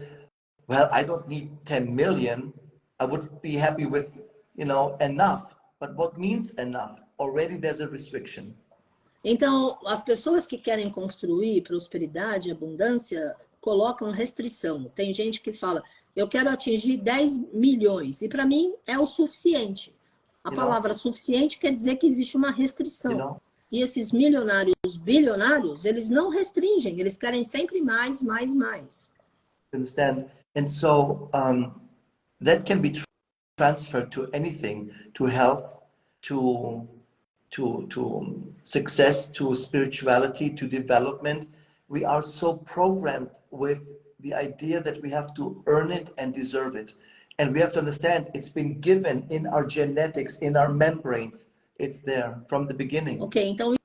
"Well, I don't need 10 million. I would be happy with, you know, enough." But what means enough? Already there's a restriction. Então, as pessoas que querem construir prosperidade, abundância, colocam restrição. Tem gente que fala, eu quero atingir 10 milhões, e para mim é o suficiente. A palavra suficiente quer dizer que existe uma restrição. E esses milionários, bilionários, eles não restringem, eles querem sempre mais, mais, mais. Understand? And so that can be transferred to anything, to health, to success, to spirituality, to development. We are so programmed with the idea that we have to earn it and deserve it. And we have to understand it's been given in our genetics, in our membranes. It's there from the beginning. Ok, então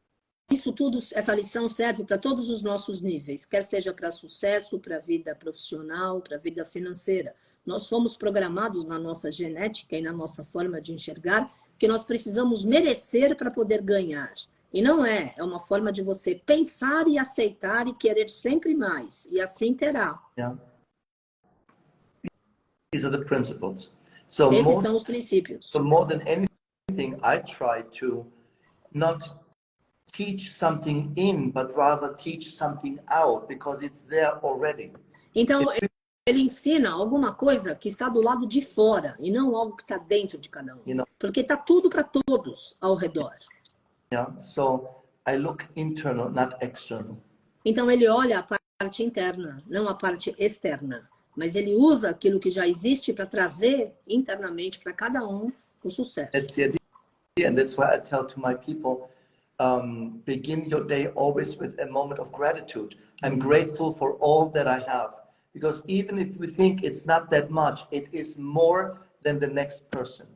isso tudo, essa lição serve para todos os nossos níveis, quer seja para sucesso, para a vida profissional, para a vida financeira. Nós fomos programados na nossa genética e na nossa forma de enxergar que nós precisamos merecer para poder ganhar. E não é uma forma de você pensar e aceitar e querer sempre mais. E assim terá. Yeah. These are the principles. Esses são os princípios. So more than anything, I try to not teach something in, but rather teach something out, because it's there already. Então, ele ensina alguma coisa que está do lado de fora, e não algo que está dentro de cada um. You know? Porque está tudo para todos ao redor. Yeah, so I look internal, not external. Então ele olha a parte interna, não a parte externa. Mas ele usa aquilo que já existe para trazer internamente para cada um o sucesso. That's the idea, and that's why I tell to my people, begin your day always with a moment of gratitude. I'm grateful for all that I have. Because even if we think it's not that much, it is more than the next person.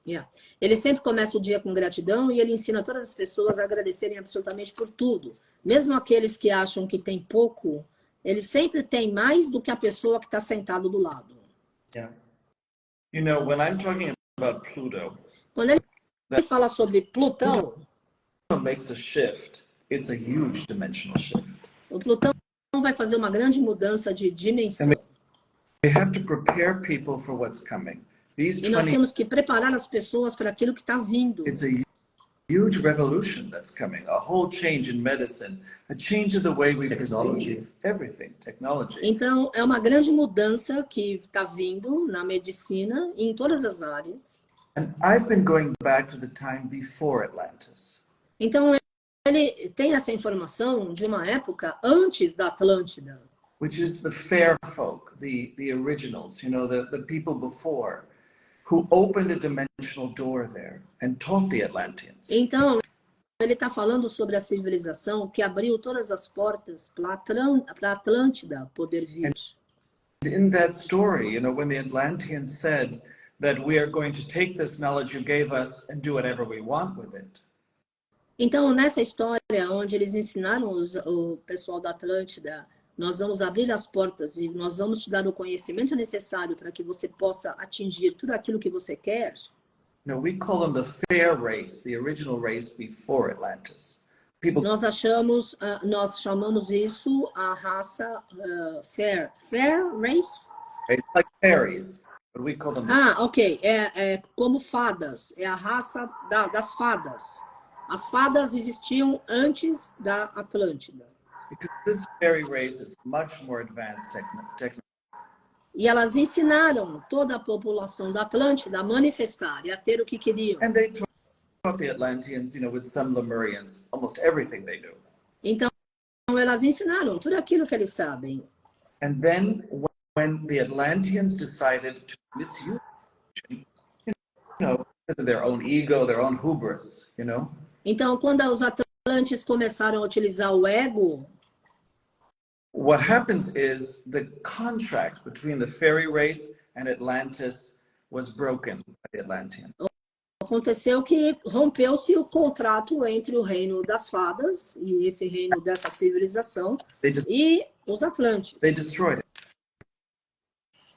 Yeah. Ele sempre começa o dia com gratidão e ele ensina todas as pessoas a agradecerem absolutamente por tudo. Mesmo aqueles que acham que tem pouco, ele sempre tem mais do que a pessoa que está sentado do lado. Yeah. You know, when I'm talking about Pluto, quando ele fala sobre Plutão, makes a shift. It's a huge dimensional shift. O Plutão vai fazer uma grande mudança de dimensão. We have to prepare people for what's coming. E nós temos que preparar as pessoas para aquilo que está vindo. It's a huge revolution that's coming, a whole change in medicine, a change in the way we perceive everything, technology. Então, é uma grande mudança que está vindo na medicina e em todas as áreas. And I've been going back to the time before Atlantis. Então, ele tem essa informação de uma época antes da Atlântida. which is the fair folk, the originals, you know, the people before, who opened a dimensional door there and taught the Atlanteans. Então, ele está falando sobre a civilização que abriu todas as portas para a Atlântida poder vir. And in that story, you know, when the Atlanteans said that we are going to take this knowledge you gave us and do whatever we want with it. Então, nessa história, onde eles ensinaram o pessoal da Atlântida, nós vamos abrir as portas e nós vamos te dar o conhecimento necessário para que você possa atingir tudo aquilo que você quer. No, we call them the fair race, the original race before Atlantis. People... Nós chamamos isso a raça fair race. It's like fairies, but we call them... Ok. É como fadas. É a raça das fadas. As fadas existiam antes da Atlântida. Because this fairy race is much more advanced technically. E elas ensinaram toda a população da Atlântida a manifestar e a ter o que queriam. And they taught the Atlanteans, you know, with some Lemurians, almost everything they do. Então, elas ensinaram tudo aquilo que eles sabem. And then when the Atlanteans decided to misuse, you know, because of their own ego, their own hubris, you know. Então, quando os Atlantes começaram a utilizar o ego, what happens is the contract between the fairy race and Atlantis was broken by the Atlanteans. Aconteceu que rompeu-se o contrato entre o reino das fadas e esse reino dessa civilização e os Atlantes. They destroyed it.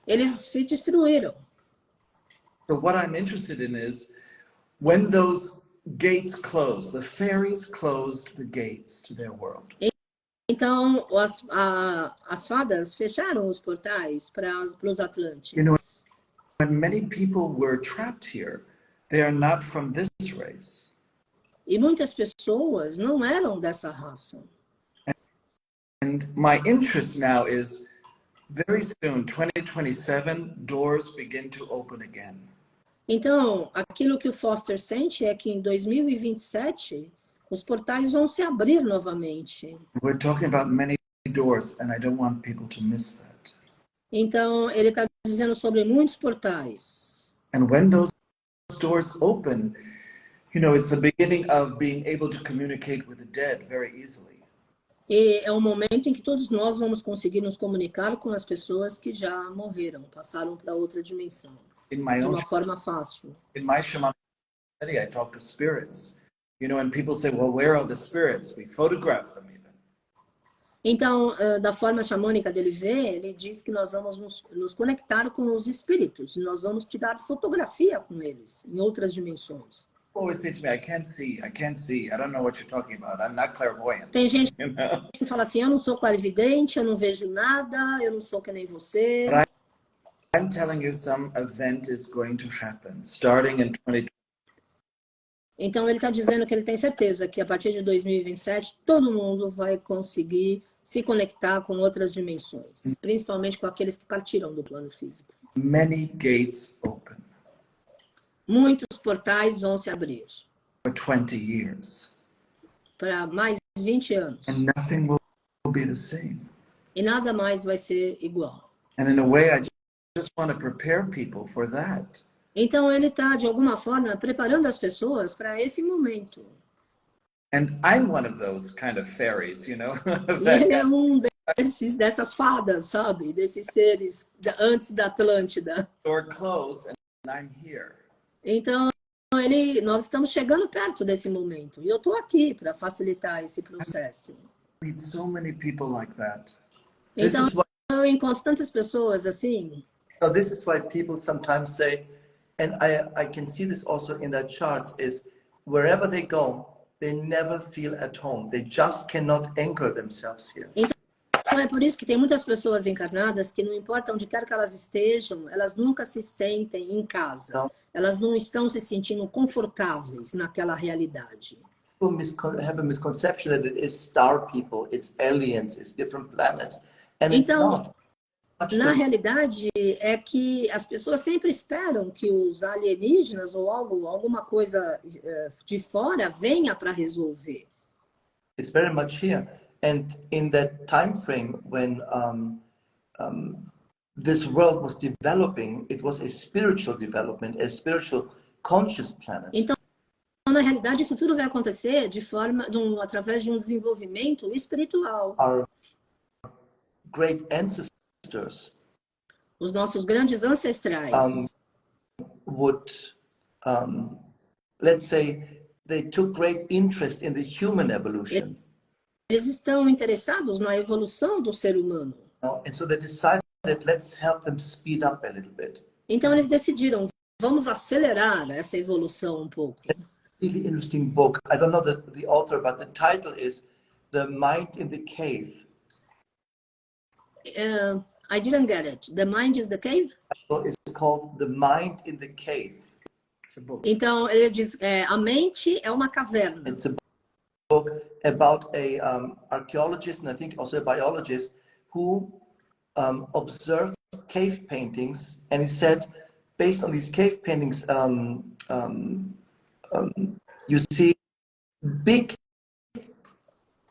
Eles se destruíram. So what I'm interested in is when those gates closed, the fairies closed the gates to their world. Então, as fadas fecharam os portais para os Atlantes. You know, when many people were trapped here, they are not from this race. E muitas pessoas não eram dessa raça. And my interest now is very soon, 2027, doors begin to open again. Então, aquilo que o Foster sente é que em 2027 os portais vão se abrir novamente. We're talking about many doors, and I don't want people to miss that. Então, ele está dizendo sobre muitos portais. And when those doors open, you know, it's the beginning of being able to communicate with the dead very easily. E é um momento em que todos nós vamos conseguir nos comunicar com as pessoas que já morreram, passaram para outra dimensão. De uma forma fácil. In my Xamanismo study, I talk to spirits. You know, and people say, well, where are the spirits? We photograph them even. Então, da forma xamânica dele ver, ele diz que nós vamos nos conectar com os espíritos. Nós vamos tirar fotografia com eles, em outras dimensões. Always say to me, I can't see. I don't know what you're talking about. I'm not clairvoyant. Tem gente you know? que fala assim, eu não sou clarividente, eu não vejo nada, eu não sou que nem você. But I'm telling you some event is going to happen, starting in 2020. Então, ele está dizendo que ele tem certeza que a partir de 2027, todo mundo vai conseguir se conectar com outras dimensões, principalmente com aqueles que partiram do plano físico. Many gates open. Muitos portais vão se abrir. For 20 years. Para mais 20 anos. And nothing will be the same. E nada mais vai ser igual. And in a way, I just want to prepare people for that. Então, ele está, de alguma forma, preparando as pessoas para esse momento. And I'm one of those kind of fairies, you know? E ele é dessas fadas, sabe? Desses seres antes da Atlântida. Door closed and I'm here. Então, nós estamos chegando perto desse momento. E eu estou aqui para facilitar esse processo. I meet so many people like that. Então, eu encontro tantas pessoas assim. So this is why people sometimes say, and I can see this also in their charts, is wherever they go, they never feel at home. They just cannot anchor themselves here. Então é por isso que tem muitas pessoas encarnadas que não importa onde quer que elas estejam, elas nunca se sentem em casa. Não. Elas não estão se sentindo confortáveis naquela realidade. People have a misconception that it is star people, it's aliens, it's different planets. And Então, it's not. Na realidade, é que as pessoas sempre esperam que os alienígenas ou alguma coisa de fora venha para resolver. It's very much here. And in that time frame when this world was developing, it was a spiritual development, a spiritual conscious planet. Então, na realidade, isso tudo vai acontecer através de um desenvolvimento espiritual. Our great ancestors, os nossos grandes ancestrais, let's say, they took great interest in the human evolution. Eles estão interessados na evolução do ser humano. And so they decided, let's help them speed up a little bit. Então eles decidiram, vamos acelerar essa evolução um pouco. Really interesting book. I don't know the author, but the title is The Mind in the Cave. I didn't get it. The Mind is the Cave? It's called The Mind in the Cave. It's a book. Então ele diz, a mente é uma caverna. It's a book about a archaeologist and I think also a biologist who observed cave paintings, and he said, based on these cave paintings, you see big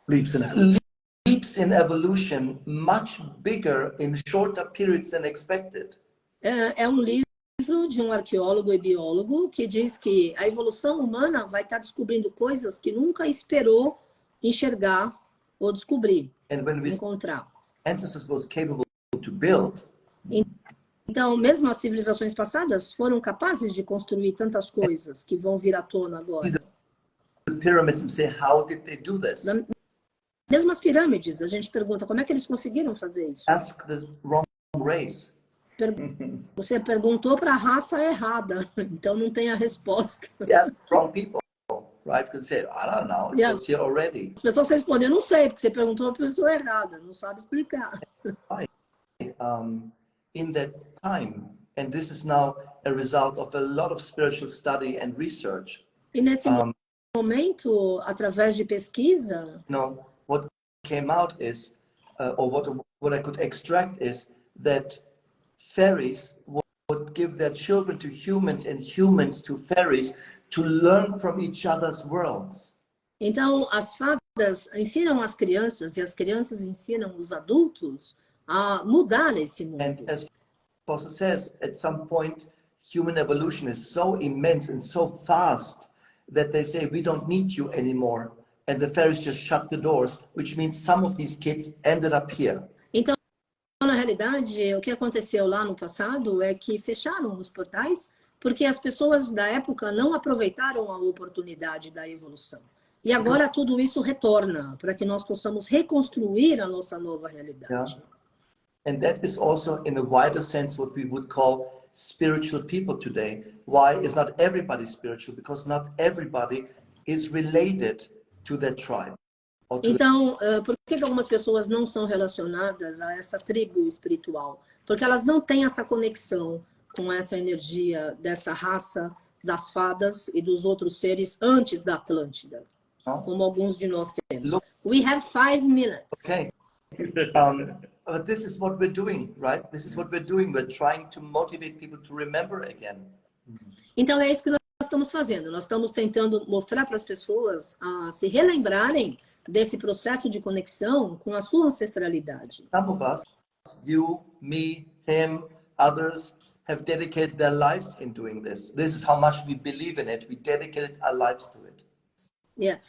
leaps in evolution, much bigger in shorter periods than expected. É um livro de um arqueólogo e biólogo que diz que a evolução humana vai estar descobrindo coisas que nunca esperou enxergar ou descobrir, encontrar. Ancestors was capable to build. Então, mesmo as civilizações passadas foram capazes de construir tantas coisas que vão vir à tona agora. The pyramids and say, how did they do this? Mesmo as pirâmides, a gente pergunta como é que eles conseguiram fazer isso. Ask the wrong race. Você perguntou para a raça errada, então não tem a resposta. Yes, wrong people, right? Because they say, I don't know, it was here already. As pessoas respondem, eu não sei, porque você perguntou para a pessoa errada, não sabe explicar. In that time, and this is now a result of a lot of spiritual study and research. E nesse momento, através de pesquisa, what came out is, or what I could extract is that fairies would give their children to humans and humans to fairies to learn from each other's worlds. Então, as fadas ensinam as crianças e as crianças ensinam os adultos a mudar esse mundo. And as Foster says, at some point, human evolution is so immense and so fast that they say, we don't need you anymore. And the fairies just shut the doors, which means some of these kids ended up here. Então, na realidade, o que aconteceu lá no passado é que fecharam os portais porque as pessoas da época não aproveitaram a oportunidade da evolução. E agora tudo isso retorna para que nós possamos reconstruir a nossa nova realidade. Yeah. And that is also, in a wider sense, what we would call spiritual people today. Why is not everybody spiritual? Because not everybody is related to that tribe. Então, por que algumas pessoas não são relacionadas a essa tribo espiritual? Porque elas não têm essa conexão com essa energia dessa raça, das fadas e dos outros seres antes da Atlântida, como alguns de nós temos. We have 5 minutes. Okay. This is what we're doing, right? This is what we're doing. We're trying to motivate people to remember again. Então é isso que nós estamos fazendo. Nós estamos tentando mostrar para as pessoas a se relembrarem desse processo de conexão com a sua ancestralidade. Some of us, you, me, him, others, have dedicated their lives in doing this. This is how much we believe in it. We dedicated our lives to it. Yeah.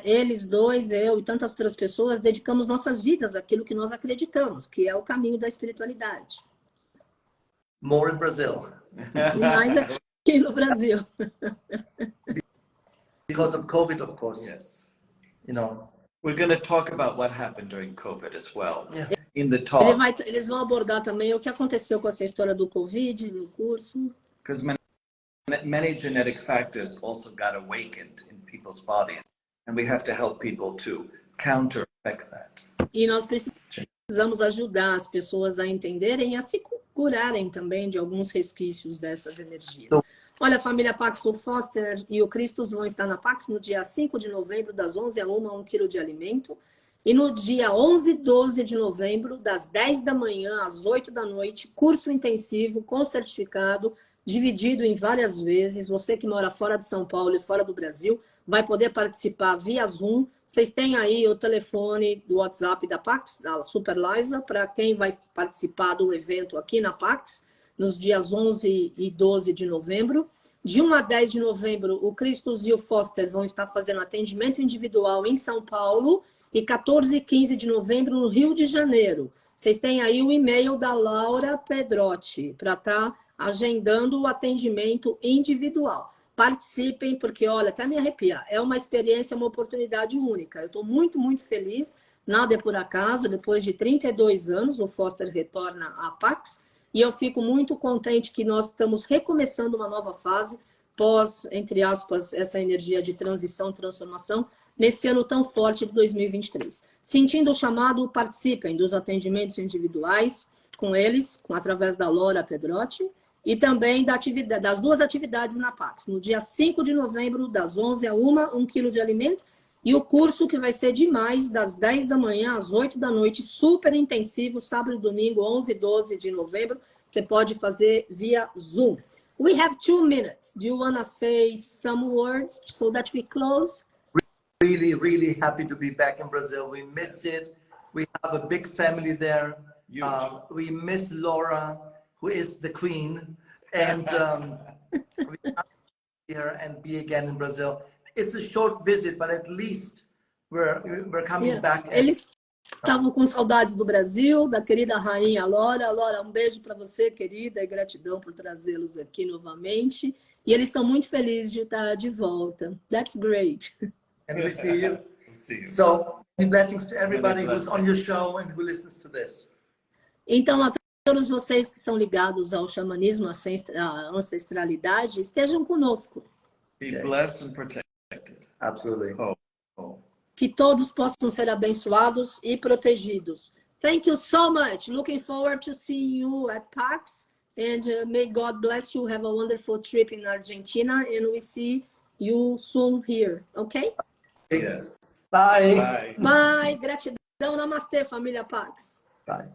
Eles dois, eu e tantas outras pessoas dedicamos nossas vidas àquilo que nós acreditamos, que é o caminho da espiritualidade. More in Brazil. E mais aqui no Brasil. Because of COVID, of course. Yes. You know. We're going to talk about what happened during COVID as well. Yeah. In the talk. Eles vão abordar também o que aconteceu com essa história do COVID no curso. Because many genetic factors also got awakened in people's bodies. And we have to help people to counteract that. E nós precisamos ajudar as pessoas a entenderem e a se curarem também de alguns resquícios dessas energias. Olha, a família Pax, o Foster e o Kristos vão estar na Pax no dia 5 de novembro, das 11 a 1, 1 quilo de alimento. E no dia 11 e 12 de novembro, das 10 da manhã às 8 da noite, curso intensivo com certificado, dividido em várias vezes. Você que mora fora de São Paulo e fora do Brasil, vai poder participar via Zoom. Vocês têm aí o telefone do WhatsApp da Pax, da Super Laiza, para quem vai participar do evento aqui na Pax, nos dias 11 e 12 de novembro. De 1 a 10 de novembro, o Kristos e o Foster vão estar fazendo atendimento individual em São Paulo e 14 e 15 de novembro no Rio de Janeiro. Vocês têm aí o e-mail da Laura Pedrotti para estar agendando o atendimento individual. Participem, porque, olha, até me arrepia. É uma experiência, uma oportunidade única. Eu estou muito, muito feliz. Nada é por acaso. Depois de 32 anos, o Foster retorna à Pax. E eu fico muito contente que nós estamos recomeçando uma nova fase, pós, entre aspas, essa energia de transição, transformação, nesse ano tão forte de 2023. Sentindo o chamado, participem dos atendimentos individuais com eles, através da Laura Pedrotti, e também das duas atividades na Pax. No dia 5 de novembro, das 11 a 1, 1 quilo de alimento, e o curso que vai ser demais, das 10 da manhã às 8 da noite, super intensivo, sábado e domingo, 11 e 12 de novembro. Você pode fazer via Zoom. We have 2 minutes. Do you want to say some words so that we close? Really, really happy to be back in Brazil. We missed it. We have a big family there. We miss Laura, who is the queen. And we have to be here and be again in Brazil. It's a short visit, but at least we're coming back. Eles estavam com saudades do Brasil, da querida rainha Laura. Laura, um beijo para você, querida, e gratidão por trazê-los aqui novamente. E eles estão muito felizes de estar de volta. That's great. And we see you. So, blessings to everybody who's on your show and who listens to this. Então, a todos vocês que são ligados ao xamanismo, à ancestralidade, estejam conosco. Be blessed and protected. Absolutely. Que todos possam ser abençoados e protegidos. Thank you so much. Looking forward to see you at PAX. And may God bless you. Have a wonderful trip in Argentina. And we see you soon here. Okay? Yes. Bye. Bye. Gratidão. Namastê, família PAX. Bye.